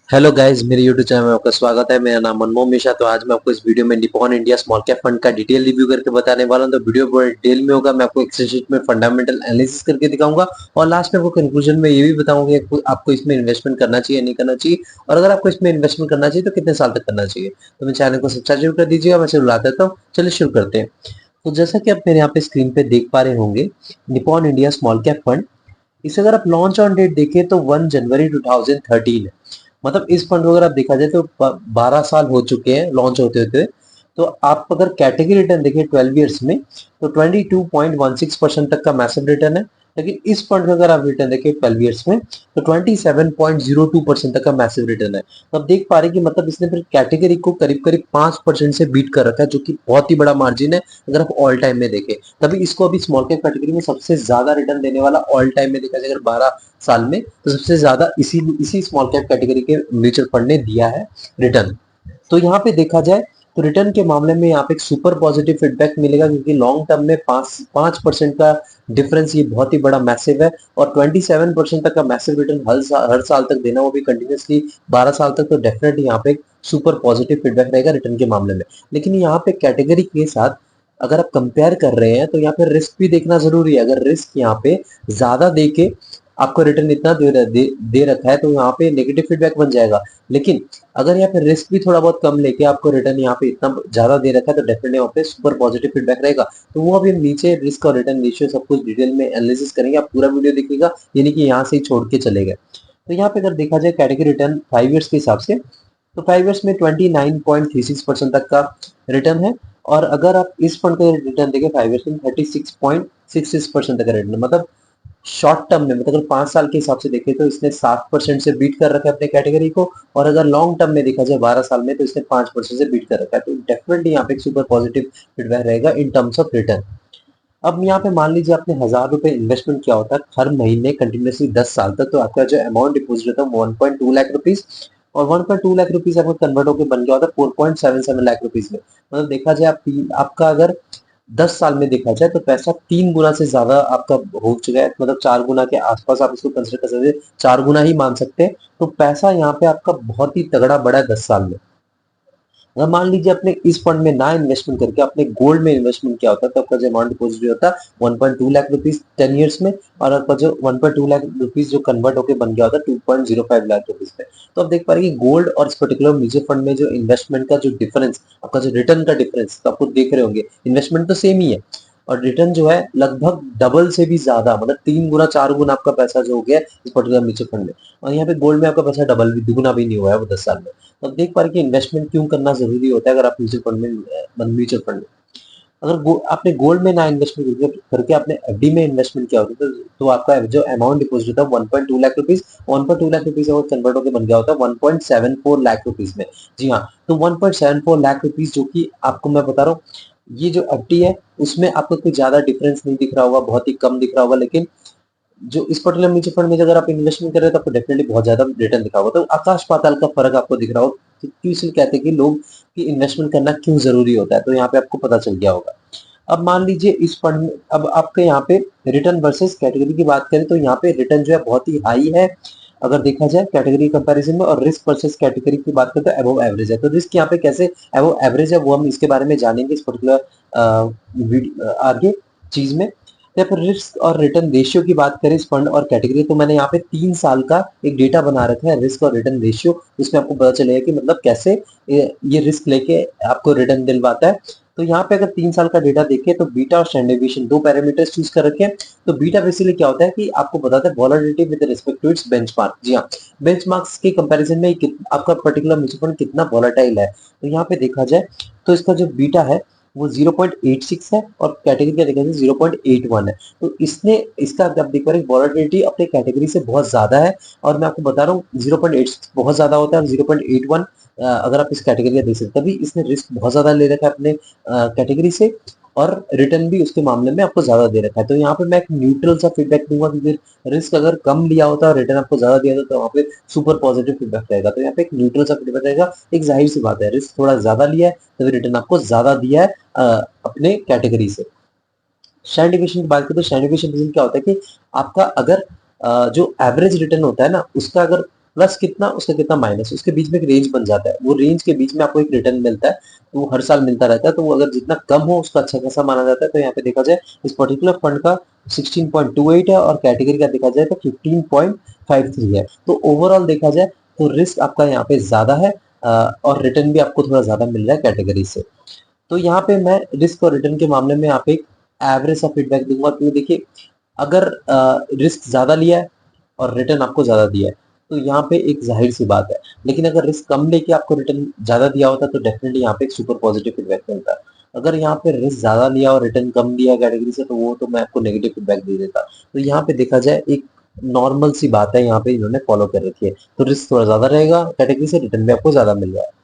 Hello guys, मेरे YouTube channel में आपका स्वागत है। मेरा नाम मनमोहन मिश्रा। तो आज मैं आपको इस वीडियो में Nippon India small cap fund का डिटेल रिव्यू करके बताने वाला हूं। तो वीडियो बड़े डिटेल में होगा। मैं आपको एक्सेल शीट में फंडामेंटल एनालिसिस करके दिखाऊंगा और लास्ट में आपको कंक्लूजन में ये भी बताऊंगा कि आपको इसमें इन्वेस्टमेंट करना चाहिए नहीं करना चाहिए, और अगर आपको इसमें इन्वेस्टमेंट करना चाहिए तो कितने साल तक करना चाहिए। तो मेरे चैनल को सब्सक्राइब कर दीजिएगा। मैं चलो बुला देता हूँ, चलिए शुरू करते हैं। तो जैसा कि आप मेरे यहाँ पे स्क्रीन पे देख पा रहे होंगे, Nippon India small cap fund, इसे अगर आप लॉन्च ऑन डेट देखें तो 1 जनवरी 2013 है। मतलब इस फंड को अगर आप देखा जाए तो 12 साल हो चुके हैं लॉन्च होते होते। तो आप अगर कैटेगरी रिटर्न देखें 12 इयर्स में, तो 22.16% तक का मैसिव रिटर्न है। लेकिन इस फंड का अगर आप रिटर्न देखें 12 इयर्स में, तो 27.02% तक का मैसिव रिटर्न है। तो आप देख पा रहे हैं कि मतलब इसने फिर कैटेगरी को करीब करीब 5% से बीट कर रखा है, जो कि बहुत ही बड़ा मार्जिन है अगर आप ऑल टाइम में देखें। तभी इसको अभी स्मॉल कैप कैटेगरी में सबसे ज्यादा रिटर्न देने वाला ऑल टाइम में देखा जाए अगर 12 साल में, तो सबसे ज्यादा इसी स्मॉल कैप कैटेगरी के म्यूचुअल फंड ने दिया है रिटर्न। तो यहाँ पे देखा जाए तो रिटर्न के मामले में यहाँ पे एक सुपर पॉजिटिव फीडबैक मिलेगा, क्योंकि लॉन्ग टर्म में 5% का डिफरेंस ये बहुत ही बड़ा मैसिव है। और 27% तक का मैसिव रिटर्न हर साल तक देना, वो भी कंटिन्यूसली 12 साल तक, तो डेफिनेटली यहाँ पे सुपर पॉजिटिव फीडबैक रहेगा रिटर्न के मामले में। लेकिन यहाँ पे कैटेगरी के साथ अगर आप कंपेयर कर रहे हैं तो यहाँ पे रिस्क भी देखना जरूरी है। अगर रिस्क यहाँ पे ज्यादा दे के आपको रिटर्न इतना दे रखा है तो यहाँ पे नेगेटिव फीडबैक बन जाएगा। लेकिन अगर यहाँ पे रिस्क भी थोड़ा बहुत कम लेके आपको रिटर्न यहाँ पे इतना ज्यादा दे रखा है, तो डेफिनेटली यहाँ पे सुपर पॉजिटिव फीडबैक रहेगा। तो वो अभी हम नीचे रिस्क और रिटर्न रेशियो सब कुछ डिटेल में एनालिसिस करेंगे। आप पूरा वीडियो देखिएगा, यानी कि यहाँ से ही छोड़ के चले गए। तो यहाँ पे अगर देखा जाए कैटेगरी रिटर्न 5 ईयर्स के हिसाब से, तो 5 ईयर्स में 29.36% तक का रिटर्न है। और अगर आप इस फंड का रिटर्न देखें 5 ईयर्स में, 36.66% तक का रिटर्न, मतलब शॉर्ट टर्म में, मतलब अगर 5 साल के हिसाब से देखें तो इसने 7% से बीट कर रखा है अपने कैटेगरी को। और अगर लॉन्ग टर्म में देखा जाए 12 साल में, तो इसने 5% से बीट कर रखा है। तो डेफिनेटली यहाँ पे एक सुपर पॉजिटिव फीडबैक रहेगा इन टर्म्स ऑफ रिटर्न। अब यहाँ पे मान लीजिए आपने 1000 रुपए इन्वेस्टमेंट किया होता है हर महीने कंटिन्यूसली 10 साल तक, तो आपका जो अमाउंट डिपोजिट होता है 1.2 लाख रुपीज, और 1.2 लाख रुपीज आपका कन्वर्ट होकर बन गया होता है 4.77 लाख रुपीज में। मतलब देखा जाए आपका अगर 10 साल में देखा जाए तो पैसा 3 गुना से ज्यादा आपका हो चुका है। मतलब 4 गुना के आसपास आप इसको कंसिडर कर सकते हैं, 4 गुना ही मान सकते हैं। तो पैसा यहाँ पे आपका बहुत ही तगड़ा बड़ा है 10 साल में। अगर मान लीजिए आपने इस फंड में ना इन्वेस्टमेंट करके आपने गोल्ड में इन्वेस्टमेंट किया होता है, तो आपका जो अमाउंट डिपॉजिट होता है 1.2 लाख रुपीज 10 इयर्स में, और आपका जो 1.2 लाख रुपीज जो कन्वर्ट होकर बन गया होता है 2.05 लाख रुपीज में। तो आप देख पा रहे हैं कि गोल्ड और इस पर्टिकुलर म्यूचुअल फंड में जो इन्वेस्टमेंट का जो डिफरेंस, आपका जो रिटर्न का डिफरेंस, तो आपको देख रहे होंगे इन्वेस्टमेंट तो सेम ही है, और रिटर्न जो है लगभग डबल से भी ज्यादा, मतलब 3 गुना 4 गुना आपका पैसा जो हो गया इस पर्टिकुलर म्यूचुअल फंड में। और यहाँ पे गोल्ड में आपका पैसा डबल भी, दुगुना भी नहीं हुआ है वो 10 साल में। तो आप देख पा रहे हैं कि इन्वेस्टमेंट क्यों करना जरूरी होता है अगर आप म्यूचुअल फंड में आपने गोल्ड में ना इन्वेस्टमेंट करके आपने एफडी में इन्वेस्टमेंट किया होता है, तो आपका जो अमाउंट डिपॉजिट होता है 1.2 लाख रुपीज, 1.2 लाख रुपीज अगर कन्वर्ट होकर बन गया होता है 1.74 लाख रुपीज में। जी हाँ, तो 1.74 लाख रुपीज, जो कि आपको मैं बता रहा हूँ, ये जो एफडी है उसमें आपको कोई ज्यादा डिफरेंस नहीं दिख रहा होगा, बहुत ही कम दिख रहा होगा। लेकिन जो इस पर्टिकुलर म्यूचुअल फंड में अगर आप इन्वेस्टमेंट कर रहे हो तो आपको डेफिनेटली बहुत ज्यादा रिटर्न दिखा होगा। तो आकाश पाताल का फर्क आपको दिख रहा हो। तो क्यों इसलिए कहते हैं कि लोग की इन्वेस्टमेंट करना क्यों जरूरी होता है, तो यहाँ पे आपको पता चल गया होगा। अब मान लीजिए इस फंड में अब आपके यहाँ पे रिटर्न वर्सेस कैटेगरी की बात करें, तो यहाँ पे रिटर्न जो है बहुत ही हाई है अगर देखा जाए कैटेगरी कंपैरिजन में। और रिस्क वर्सेस कैटेगरी की बात करें तो अबव एवरेज है। तो रिस्क यहाँ पे कैसे अबव एवरेज है वो हम इसके बारे में जानेंगे इस पर्टिकुलर आगे चीज में। या फिर रिस्क और रिटर्न रेशियो की बात करें इस फंड और कैटेगरी, तो मैंने यहाँ पे 3 साल का एक डेटा बना रखा है रिस्क और रिटर्न रेशियो। उसमें आपको पता चलेगा कि मतलब कैसे ये रिस्क लेके आपको रिटर्न दिलवाता है। तो यहाँ पे अगर 3 साल का डेटा देखें तो बीटा और स्टैंडर्ड डेविएशन दो पैरामीटर्स चूज कर रखे हैं। तो बीटा बेसिकली क्या होता है कि आपको बताता है volatility with respect to its benchmark. जी हाँ, बेंचमार्क्स के कंपैरिजन में आपका पर्टिकुलर म्यूचुअल फंड कितना वॉलेटाइल है। तो यहाँ पे देखा जाए तो इसका जो बीटा है वो 0.86 है, और कैटेगरी का देखा जाए 0.81 है। तो इसने इसका आप देख पा रहे वॉलेटिलिटी अपने कैटेगरी से बहुत ज्यादा है। और मैं आपको बता रहा हूँ 0.86 बहुत ज्यादा होता है, और 0.81 अगर आप इस कैटेगरी का देख सकते हैं। तभी इसने रिस्क बहुत ज्यादा ले रखा है अपने कैटेगरी से, और रिटर्न भी उसके मामले में आपको ज्यादा दे रखा है। तो यहाँ पे मैं एक न्यूट्रल सा फीडबैक दूंगा, क्योंकि रिस्क अगर कम लिया होता है और रिटर्न आपको ज्यादा दिया होता तो वहाँ पे सुपर पॉजिटिव फीडबैक रहेगा। तो यहाँ पे एक न्यूट्रल सा फीडबैक रहेगा। एक जाहिर सी बात है, रिस्क थोड़ा ज्यादा लिया है तो रिटर्न आपको ज्यादा दिया है अपने कैटेगरी से। स्टैंडर्ड डिविएशन की बात करें तो स्टैंडर्ड डिविएशन क्या होता है कि आपका अगर जो एवरेज रिटर्न होता है ना, उसका अगर प्लस कितना, उसका कितना माइनस, उसके बीच में एक रेंज बन जाता है। वो रेंज के बीच में आपको एक रिटर्न मिलता है, तो वो हर साल मिलता रहता है। तो वो अगर जितना कम हो उसका अच्छा खासा माना जाता है। तो यहाँ पे देखा जाए इस पर्टिकुलर फंड का 16.28 है और कैटेगरी का देखा जाए तो 15.53 है। तो ओवरऑल देखा जाए तो रिस्क आपका यहाँ पे ज्यादा है और रिटर्न भी आपको थोड़ा ज्यादा मिल रहा है कैटेगरी से। तो यहाँ पे मैं रिस्क और रिटर्न के मामले में यहाँ पे एक एवरेज सा फीडबैक दूंगा, क्योंकि देखिए अगर रिस्क ज्यादा लिया है और रिटर्न आपको ज्यादा दिया है तो यहाँ पे एक जाहिर सी बात है। लेकिन अगर रिस्क कम लेके आपको रिटर्न ज्यादा दिया होता तो डेफिनेटली यहाँ पे एक सुपर पॉजिटिव फीडबैक मिलता। अगर यहाँ पे रिस्क ज्यादा लिया और रिटर्न कम दिया कैटेगरी से, तो वो तो मैं आपको नेगेटिव फीडबैक दे देता। तो यहाँ पे देखा जाए एक नॉर्मल सी बात है, यहाँ पे इन्होंने फॉलो कर रखी है। तो रिस्क थोड़ा ज्यादा रहेगा कैटेगरी से, रिटर्न भी आपको ज्यादा मिल रहा है।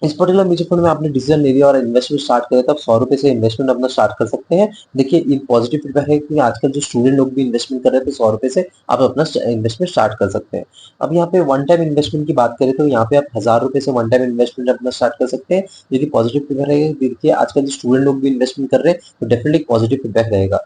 इस पर्टिकुलर म्यूचुअल फंड में आपने डिसीजन ले लिया और इन्वेस्टमेंट स्टार्ट करें, तो आप 100 रुपए से इन्वेस्टमेंट अपना स्टार्ट कर सकते हैं। देखिए ये पॉजिटिव फीडबैक है कि आजकल जो स्टूडेंट लोग भी इन्वेस्टमेंट कर रहे हैं, तो 100 रुपए से आप अपना इन्वेस्टमेंट स्टार्ट कर सकते हैं। अब यहाँ पे वन टाइम इन्वेस्टमेंट की बात करें तो यहाँ पे आप 1000 रुपए से वन टाइम इन्वेस्टमेंट अपना स्टार्ट कर सकते हैं। यदि पॉजिटिव फीडबैक रहेगा, देखिए आजकल जो स्टूडेंट लोग भी इन्वेस्टमेंट कर रहे हैं तो डेफिनेटली पॉजिटिव फीडबैक रहेगा।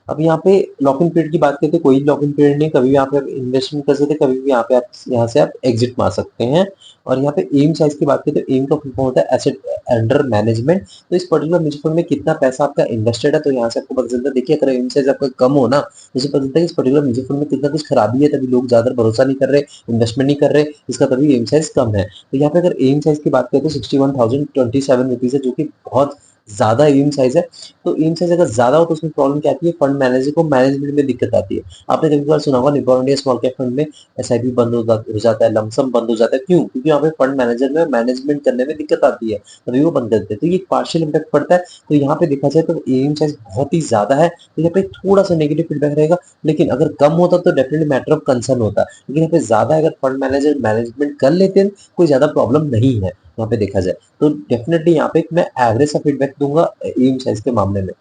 अब यहाँ पे लॉक इन पीरियड की बात करते हैं, कोई लॉक इन पीरियड नहीं, कभी भी यहाँ पे आप इन्वेस्टमेंट कर सकते हैं, कभी भी यहाँ से आप एग्जिट मार सकते हैं। और यहाँ पे एम साइज की बात करें तो एम का फुल फॉर्म होता है एसेट अंडर मैनेजमेंट। तो इस पर्टिकुलर म्यूचुअल फंड में कितना पैसा आपका इन्वेस्टेड है, तो यहाँ से आपको पता चलता है। देखिए अगर एम साइज आपका कम हो ना, तो उसे पता चलता है कि इस पर्टिकुलर म्यूचुअल फंड में कितना कुछ खराबी है, तभी लोग ज्यादा भरोसा नहीं कर रहे, इन्वेस्टमेंट नहीं कर रहे, इसका तभी एम साइज कम है। तो यहाँ पे अगर एम साइज की बात करें तो 61,027 रुपीज है, जो कि बहुत ज्यादा एम साइज है। तो एम साइज अगर ज्यादा हो तो उसमें प्रॉब्लम क्या आती है, फंड मैनेजर को मैनेजमेंट में दिक्कत आती है। आपने कभी बार सुना होगा Nippon India small cap fund में एसआईपी बंद हो जाता है, लमसम बंद हो जाता है। क्यों? क्योंकि यहाँ पे फंड मैनेजर में मैनेजमेंट करने में दिक्कत आती है, तभी वो बंद करते हैं। तो ये पार्शियल इम्पैक्ट पड़ता है। तो यहाँ पे देखा जाए तो एम साइज बहुत ही ज्यादा है, तो यहाँ पे थोड़ा सा नेगेटिव फीडबैक रहेगा। लेकिन अगर कम होता तो डेफिनेटली मैटर ऑफ कंसर्न होता है, लेकिन यहाँ पे ज्यादा है, अगर फंड मैनेजर मैनेजमेंट कर लेते हैं कोई ज्यादा प्रॉब्लम नहीं है यहाँ पे देखा जाए। तो डेफिनेटली यहाँ पे मैं एवरेज सा फीडबैक दूंगा एम साइज के मामले में।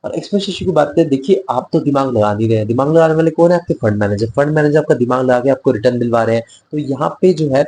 और एक्सपेंस रेशियो की बात करें, देखिए आप तो दिमाग लगा नहीं रहे हैं, दिमाग लगाने वाले कौन है, आपके फंड मैनेजर। फंड मैनेजर आपका दिमाग लगा के आपको रिटर्न दिलवा रहे हैं। तो यहाँ पे जो है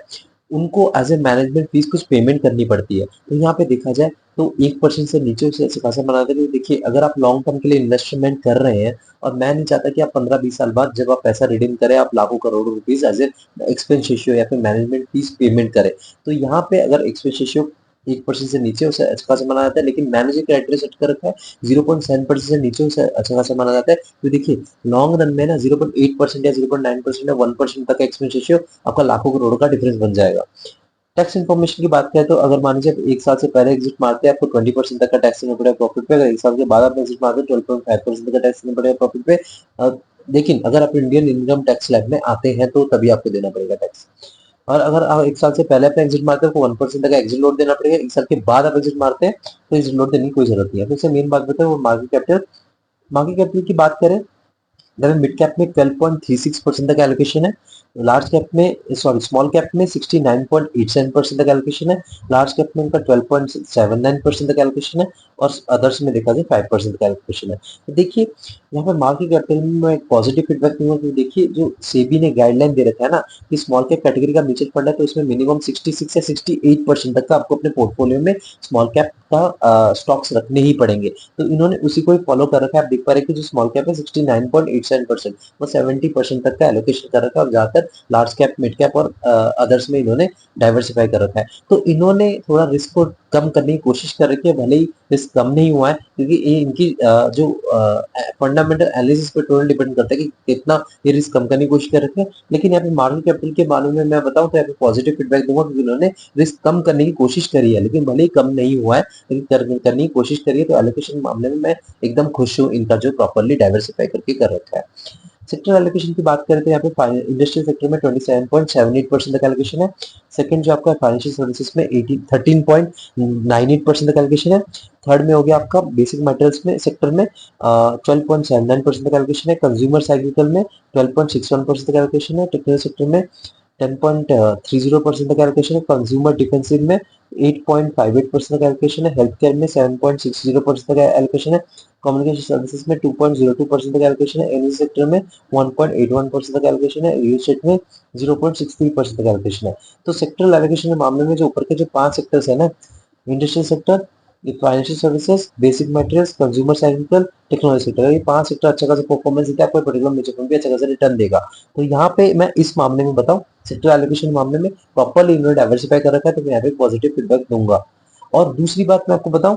उनको एज ए मैनेजमेंट फीस कुछ पेमेंट करनी पड़ती है। तो यहाँ पे देखा जाए तो 1% से नीचे उसे अच्छा खासा बनाते हैं। देखिए अगर आप लॉन्ग टर्म के लिए इन्वेस्टमेंट कर रहे हैं, और मैं नहीं चाहता कि आप 15-20 साल बाद जब आप पैसा रिडीम करें आप लाखों करोड़ों rupees as a expense ratio या फिर मैनेजमेंट फीस पेमेंट करें। तो यहाँ पे अगर एक्सपेंस रेशियो 1% से नीचे उसे अच्छा खासा माना जाता है, लेकिन मैंने जो क्राइटेरिया सेट कर रखा है 0.7% से नीचे उसे अच्छा खासा माना जाता है। तो देखिए लॉन्ग रन में ना 0.8% या 0.9% या 1% तक का एक्सपेंस रेशियो आपका लाखों करोड़ों का डिफरेंस बन जाएगा। टैक्स इन्फॉर्मेशन की बात करें तो अगर मान लीजिए एक साल से पहले एग्जिट मारते हैं, आपको 20% तक का टैक्स देना पड़ेगा प्रॉफिट पे। अगर एक साल के बाद आप एग्जिट मारते हैं 12.5% तक का टैक्स देना पड़ेगा प्रॉफिट पे। लेकिन अगर आप इंडियन इनकम टैक्स लैब में आते हैं तो तभी आपको देना पड़ेगा टैक्स। और अगर आप एक साल से पहले अपना एग्जिट मारते हैं, आपको 1% तक का एग्जिट लोड देना पड़ेगा। एक साल के बाद आप एग्जिट मारते हैं तो एग्जिट लोड देने की कोई जरूरत नहीं है। तो मेन बात बताए वो मार्केट कैपिटल। मार्केट कैपिटल की बात करें, अगर मिड कैप में 12.36% तक एलोकेशन है, लार्ज कैप में सॉरी स्मॉल कैप में 69.87% तक एलोकेशन है, लार्ज कैप में उनका 12.79% तक एलोकेशन है, और अदर्स में देखा जाए 5% का एलोकेशन है। तो देखिए यहाँ पे मार्केट कैपिटल में मैं एक पॉजिटिव फीडबैक दूंगा कि देखिए जो सेबी ने गाइडलाइन दे रखा है ना कि स्मॉल कैप कैटेगरी का म्यूचुअल फंड है तो इसमें मिनिमम 66 या 68% तक का आपको अपने पोर्टफोलियो में स्मॉल कैप का स्टॉक्स रखने ही पड़ेंगे। तो इन्होंने उसी को ही फॉलो कर रखा है। आप देख पा रहे हैं कि जो स्मॉल कैप है 69.87%, वो 70% तक का एलोकेशन कर रखा है, और ज्यादातर लार्ज कैप मिड कैप और अदर्स में इन्होंने डाइवर्सिफाई कर रखा है। तो इन्होंने थोड़ा रिस्क को कम करने की कोशिश कर रखी है, भले ही रिस्क कम नहीं हुआ है, क्योंकि ये इनकी जो फंडामेंटल एनालिसिस पे टोटल डिपेंड करता है कि कितना ये रिस्क कम करने की कोशिश कर रखे हैं। लेकिन यहाँ पे मार्केट कैपिटल के बारे में मैं बताऊं तो यहाँ पे पॉजिटिव फीडबैक दूंगा, क्योंकि उन्होंने रिस्क कम करने की कोशिश करी है, लेकिन भले ही कम नहीं हुआ है, लेकिन करने की कोशिश करी है। तो एलोकेशन मामले में मैं एकदम खुश हूँ, इनका जो प्रॉपर्ली डाइवर्सिफाई करके कर रखा है। सेक्टर एलोकेशन की बात करें तो यहाँ पे इंडस्ट्रियल सेक्टर में 27.78% तक एलोकेशन है। सेकंड जो आपका फाइनेंशियल सर्विसेज में 13.98% तक एलोकेशन है। थर्ड में हो गया आपका बेसिक मटेरियल्स में सेक्टर में 12.79% तक एलोकेशन है। कंज्यूमर साइकिल में 12.61% तक एलोकेशन है। टेक्निकल सेक्टर में 10.30% तक एलोकेशन है। कंज्यूमर डिफेंसिव में 8.58% तक एलोकेशन है। हेल्थ केयर में 7.60% तक एलोकेशन है। कम्युनिकेशन सर्विसेज में 2.02% तक एलोकेशन है। एनर्जी सेक्टर में 1.81% तक एलोकेशन है। रियल एस्टेट में 0.63% तक एलोकेशन है। तो सेक्टरल एलोकेशन के मामले में जो ऊपर के जो 5 सेक्टर्स है ना, industrial sector, financial services, basic materials, consumer cycle, technology sector, ये 5 सेक्टर अच्छा खासा परफॉर्मेंस देता है, कोई पर्टिकुलर म्यूचुअल फंड भी अच्छा खासा रिटर्न देगा। तो यहाँ पे मैं इस मामले में बताऊं, सेक्टर एलोकेशन मामले में प्रॉपर्ली इन्होंने डाइवर्सिफाई कर रखा है, तो मैं यहाँ पे पॉजिटिव फीडबैक दूंगा। और दूसरी बात मैं आपको बताऊं,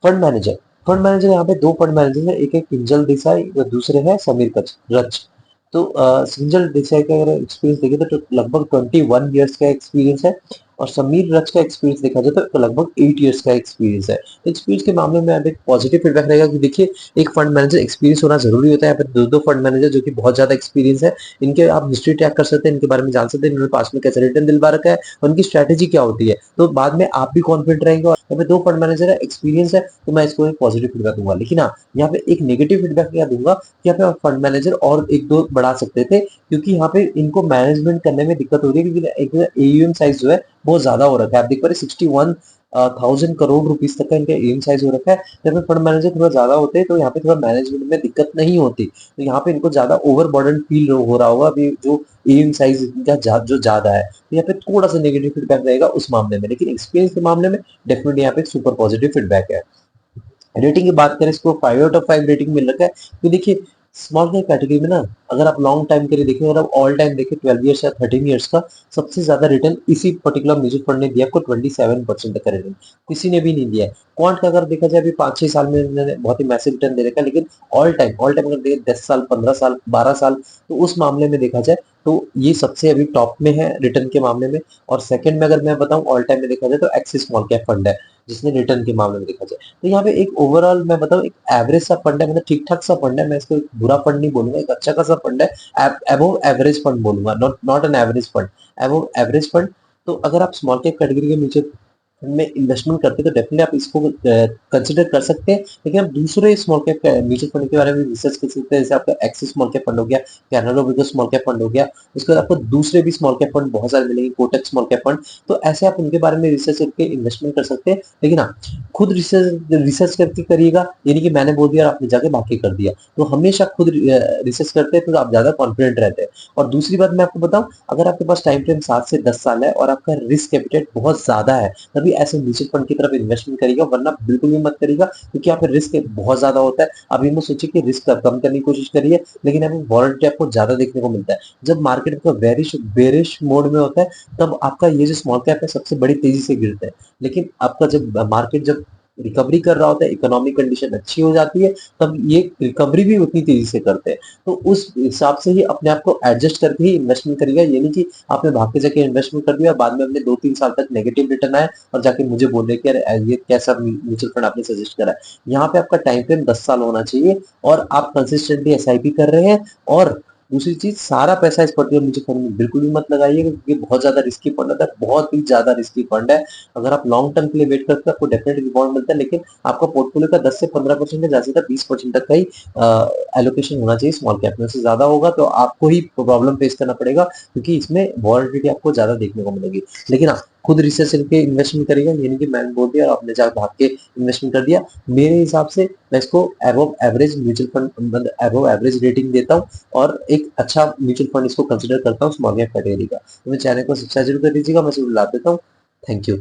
फंड मैनेजर। फंड मैनेजर यहाँ पे दो फंड मैनेजर है, एक है किंजल देसाई और दूसरे है समीर रच। तो किंजल देसाई का अगर एक्सपीरियंस देखें तो लगभग 21 ईयर्स का एक्सपीरियंस है, और समीर रच का एक्सपीरियंस देखा जाए तो लगभग 8 ईयर्स का एक्सपीरियंस है। तो एक्सपीरियंस के मामले में एक पॉजिटिव फीडबैक रहेगा कि देखिए, एक फंड मैनेजर एक्सपीरियंस होना जरूरी होता है। यहाँ पे दो दो फंड मैनेजर जो कि बहुत ज्यादा एक्सपीरियंस है, इनके आप हिस्ट्री ट्रैक कर सकते हैं, इनके बारे में जान सकते हैं, इन्होंने पास में कैसे रिटर्न दिलवा रखा है, उनकी स्ट्रैटेजी क्या होती है, तो बाद में आप भी कॉन्फिडेंट रहेंगे। और यहाँ पे दो फंड मैनेजर है, एक्सपीरियंस है, तो मैं इसको एक पॉजिटिव फीडबैक दूंगा। लेकिन हाँ, यहाँ पे एक नेगेटिव फीडबैक क्या दूंगा कि यहाँ पे फंड मैनेजर और एक दो बढ़ा सकते थे, क्योंकि यहाँ पे इनको मैनेजमेंट करने में दिक्कत हो रही है, क्योंकि एक एयूएम साइज जो है बहुत ज्यादा हो रखा है। आप देख पा रहे 61,000 करोड़ रुपीस तक का इनका एम साइज हो रखा है। जब फंड मैनेजर थोड़ा ज्यादा होते हैं तो यहाँ पे थोड़ा मैनेजमेंट में दिक्कत नहीं होती, तो यहाँ पे इनको ज्यादा ओवर बर्डन फील हो रहा होगा अभी, जो एम साइज इनका जो ज्यादा है, तो यहाँ पे थोड़ा सा नेगेटिव फीडबैक रहेगा उस मामले में। लेकिन एक्सपीरियंस के मामले में डेफिनेटली यहाँ पे एक सुपर पॉजिटिव फीडबैक है। रेटिंग की बात करें, इसको 5/5 रेटिंग मिल रखा है। तो देखिए, स्मॉल कैप कैटेगरी में ना, अगर आप लॉन्ग टाइम के लिए देखें, अगर आप ऑल टाइम देखें 12 ईयर्स या 13 ईयर्स का, सबसे ज्यादा रिटर्न इसी पर्टिकुलर म्यूचुअल फंड ने दिया आपको, 27% तक का रिटर्न किसी ने भी नहीं दिया है। क्वांट का अगर देखा जाए, अभी 5-6 साल में इन्होंने बहुत ही मैसिव रिटर्न दे रखा है, लेकिन ऑल टाइम अगर देखें 10 साल, 15 साल, 12 साल, तो उस मामले में देखा जाए तो ये सबसे अभी टॉप में है रिटर्न के मामले में। और सेकंड में अगर मैं बताऊं ऑल टाइम में देखा जाए तो एक्सिस स्मॉल कैप फंड है, जिसने रिटर्न के मामले में देखा जाए। तो यहाँ पे एक ओवरऑल मैं बताऊं, एक एवरेज सा फंड है, मतलब ठीक ठाक सा फंड है। मैं इसको एक बुरा फंड नहीं बोलूंगा, एक अच्छा खासा फंड है। अबोव एवरेज फंड बोलूंगा, not not an average fund, above average fund. तो अगर आप स्मॉल कैप कैटेगरी के म्यूचुअल में इन्वेस्टमेंट करते हैं तो डेफिनेटली आप इसको कंसिडर कर सकते हैं। लेकिन आप दूसरे स्मॉल कैप म्यूचुअल फंड के बारे में रिसर्च कर सकते हैं, जैसे आपका एक्सिस स्मॉल कैप फंड हो गया, Canara bank small cap fund हो गया, उसके बाद आपको दूसरे भी स्मॉल कैप फंड बहुत सारे मिलेंगे, कोटक स्मॉल कैप फंड। तो ऐसे आप उनके बारे में रिसर्च करके इन्वेस्टमेंट कर सकते हैं। लेकिन हाँ, खुद रिसर्च रिसर्च करके करिएगा, यानी कि मैंने बोल दिया और आपने जाके बाकी कर दिया। तो हमेशा खुद रिसर्च करते हैं तो आप ज्यादा कॉन्फिडेंट रहते हैं। और दूसरी बात मैं आपको बताऊं, अगर आपके पास टाइम फ्रेम 7 से 10 साल है और आपका रिस्क एपिटाइट बहुत ज्यादा है, तभी ऐसे म्यूचुअल फंड की तरफ इन्वेस्टमेंट करिएगा, वरना बिल्कुल भी मत करिएगा, क्योंकि यहाँ पे रिस्क बहुत ज्यादा होता है। अभी मैं सोचिए कि रिस्क कम करने की कोशिश करिए, लेकिन यहाँ पे वॉलेटिलिटी आपको ज्यादा देखने को मिलता है। जब मार्केट का बेरिश मोड में होता है, तब आपका ये जो स्मॉल कैप है सबसे बड़ी तेजी से गिरता है। लेकिन आपका जब मार्केट जब रिकवरी कर रहा होता है, इकोनॉमिक कंडीशन अच्छी हो जाती है, तब ये रिकवरी भी उतनी तेजी से करते हैं। तो उस हिसाब से ही अपने आप को एडजस्ट करके ही इन्वेस्टमेंट करिएगा, ये नहीं कि आपने भाग के जाके इन्वेस्टमेंट कर दिया और बाद में अपने 2-3 साल तक नेगेटिव रिटर्न आए और जाके मुझे बोल रहे कि यार ये कैसा म्यूचुअल फंड आपने सजेस्ट करा है। यहाँ पे आपका टाइम फ्रेम 10 साल होना चाहिए, और आप कंसिस्टेंटली एसआईपी कर रहे हैं। और दूसरी चीज, सारा पैसा इस पर्टिकुलर म्यूचुअल फंड में बिल्कुल भी मत लगाइएगा, क्योंकि बहुत ज्यादा रिस्की फंड होता है, बहुत ही ज्यादा रिस्की फंड है। अगर आप लॉन्ग टर्म के लिए वेट करते हैं आपको डेफिनेटली रिवॉर्ड मिलता है, लेकिन आपका पोर्टफोलियो का 10 से 15% ज्यादा से ज्यादा 20% तक का ही एलोकेशन होना चाहिए स्मॉल कैप में। से ज्यादा होगा तो आपको ही प्रॉब्लम फेस करना पड़ेगा, क्योंकि इसमें वॉलेटिलिटी आपको ज्यादा देखने को मिलेगी। लेकिन हाँ, खुद रिसर्च करके इन्वेस्टमेंट करेगा, यानी कि मैंने बोल दिया और आपने जाकर भाग के इन्वेस्टमेंट कर दिया। मेरे हिसाब से मैं इसको एबव एवरेज म्यूचुअल फंड, मतलब एबव एवरेज रेटिंग देता हूँ, और एक अच्छा म्यूचुअल फंड इसको कंसिडर करता हूँ स्मॉल कैप कैटेगरी का। तो मैं चैनल को सब्सक्राइब जरूर कर दीजिएगा, मैं जरूर ला देता हूँ। Thank you.